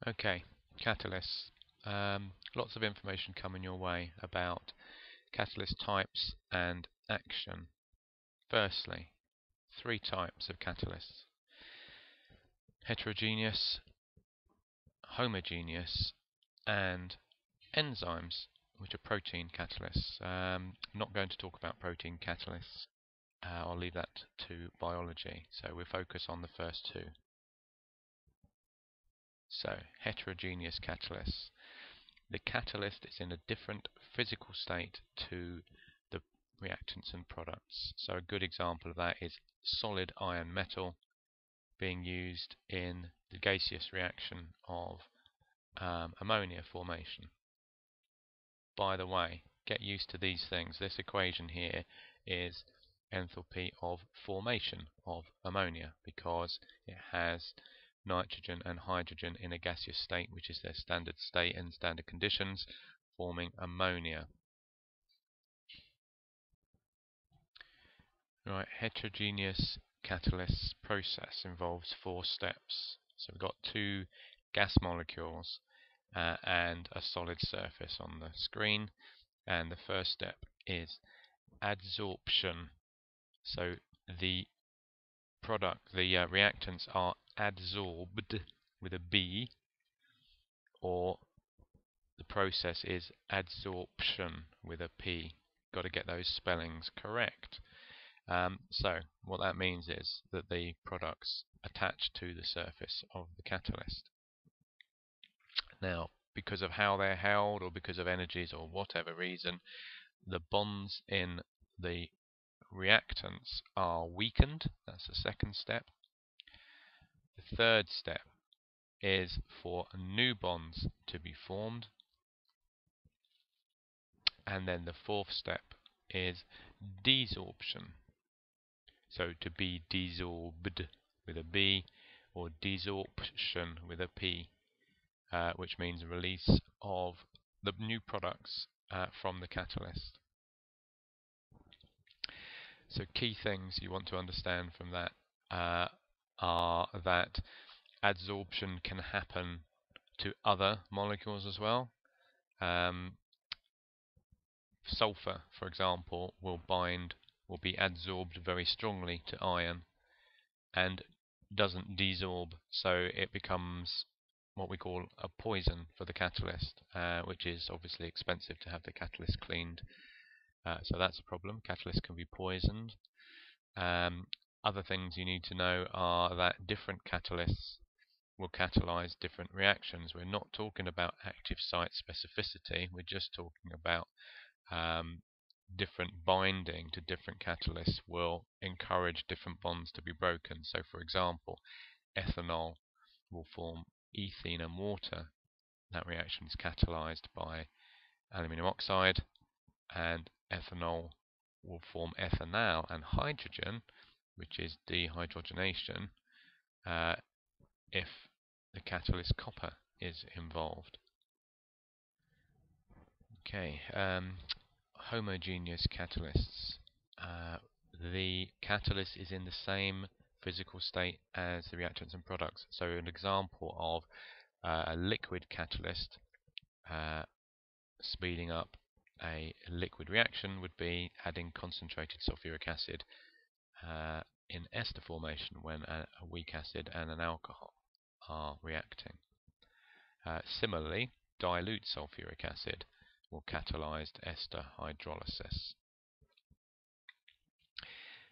Okay, catalysts. Lots of information coming your way about catalyst types and action. Firstly, three types of catalysts: heterogeneous, homogeneous, and enzymes, which are protein catalysts. I'm not going to talk about protein catalysts. I'll leave that to biology. So we'll focus on the first two. So, heterogeneous catalysts. The catalyst is in a different physical state to the reactants and products. So a good example of that is solid iron metal being used in the gaseous reaction of ammonia formation. By the way, get used to these things. This equation here is enthalpy of formation of ammonia because it has nitrogen and hydrogen in a gaseous state, which is their standard state and standard conditions, forming ammonia. Right, heterogeneous catalyst process involves 4 steps. So we've got 2 gas molecules and a solid surface on the screen, and the first step is adsorption. So the reactants are adsorbed with a B, or the process is adsorption with a P. Got to get those spellings correct. So what that means is that the products attach to the surface of the catalyst. Now, because of how they're held or because of energies or whatever reason, the bonds in the reactants are weakened. That's the second step. The third step is for new bonds to be formed. And then the fourth step is desorption. So to be desorbed with a B or desorption with a P, which means release of the new products from the catalyst. So key things you want to understand from that are that adsorption can happen to other molecules as well. Sulfur, for example, will be adsorbed very strongly to iron and doesn't desorb, so it becomes what we call a poison for the catalyst, which is obviously expensive to have the catalyst cleaned. So that's a problem. Catalysts can be poisoned. Other things you need to know are that different catalysts will catalyze different reactions. We're not talking about active site specificity, we're just talking about different binding to different catalysts will encourage different bonds to be broken. So for example, ethanol will form ethene and water. That reaction is catalyzed by aluminium oxide, and ethanol will form ethanal and hydrogen, which is dehydrogenation, if the catalyst copper is involved. Okay, homogeneous catalysts. The catalyst is in the same physical state as the reactants and products. So an example of a liquid catalyst speeding up a liquid reaction would be adding concentrated sulfuric acid in ester formation when a weak acid and an alcohol are reacting. Similarly, dilute sulfuric acid will catalyze ester hydrolysis.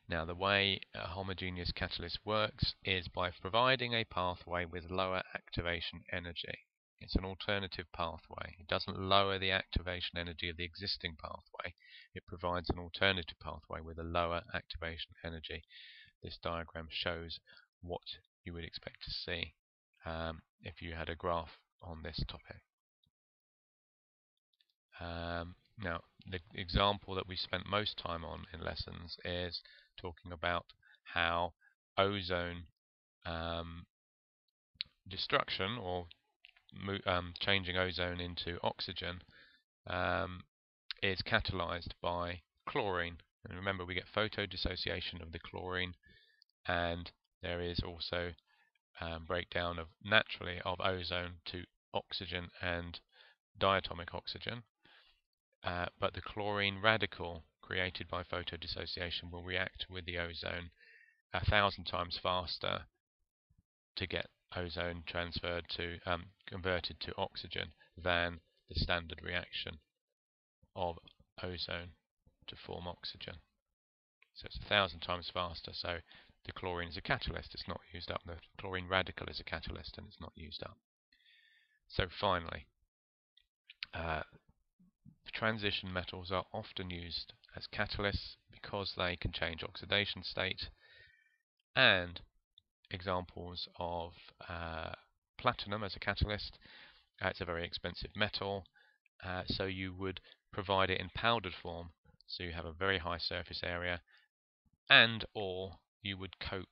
Now, the way a homogeneous catalyst works is by providing a pathway with lower activation energy. It's an alternative pathway. It doesn't lower the activation energy of the existing pathway. It provides an alternative pathway with a lower activation energy. This diagram shows what you would expect to see if you had a graph on this topic. Now, the example that we spent most time on in lessons is talking about how ozone destruction, or changing ozone into oxygen, is catalyzed by chlorine. And remember, we get photodissociation of the chlorine, and there is also breakdown naturally of ozone to oxygen and diatomic oxygen, but the chlorine radical created by photodissociation will react with the ozone 1,000 times faster to get ozone converted to oxygen than the standard reaction of ozone to form oxygen. So it's 1,000 times faster. So the chlorine is a catalyst, it's not used up. The chlorine radical is a catalyst and it's not used up. So finally, transition metals are often used as catalysts because they can change oxidation state, and examples of platinum as a catalyst. It's a very expensive metal, so you would provide it in powdered form, so you have a very high surface area, and or you would coat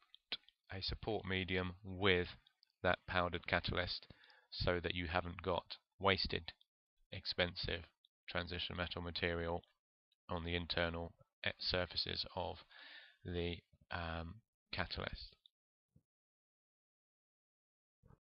a support medium with that powdered catalyst so that you haven't got wasted expensive transition metal material on the internal surfaces of the catalyst.